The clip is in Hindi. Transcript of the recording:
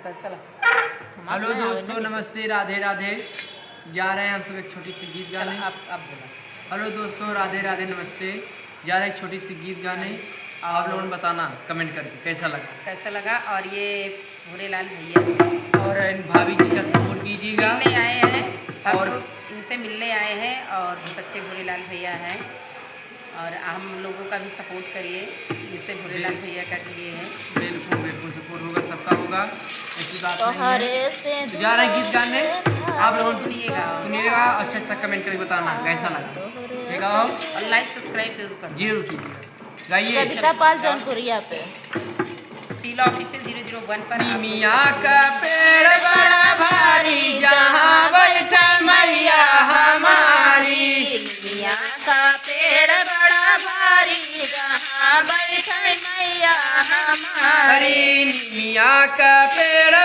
तो चलो। हेलो दोस्तों, नमस्ते, राधे राधे। जा रहे हैं हम सब एक छोटी सी गीत गाने। आप बोला। हेलो दोस्तों, राधे राधे, नमस्ते। जा रहे हैं एक छोटी सी गीत गाने। आप लोगों ने बताना कमेंट करके कैसा लगा। और ये भूरेलाल भैया और इन भाभी जी का सपोर्ट कीजिएगा। मिलने आए हैं, हम और लोग इनसे मिलने आए हैं और बहुत अच्छे भूरेलाल भैया हैं और हम लोगों का भी सपोर्ट करिए जिससे भूरेलाल भैया का किए हैं। बिल्कुल बिल्कुल सपोर्ट होगा, सबका होगा, ऐसी बात नहीं है। तो जा रहे हैं गीत गाने। आप लोग सुनिएगा, अच्छा कमेंट करके बताना कैसा लगा। ठीक है, और लाइक सब्सक्राइब जरूर करना। जरूर कीजिएगा। गाइए। कविता पाल जौनपुरिया पे शीला ऑफिशियल 001 पर। मिया का पेड़ बड़ा भारी, जहाँ बैठे मैया हमारी। मिया का पेड़ बड़ा भारी, जहाँ बैठे मैया हमारी। मिया का पेड़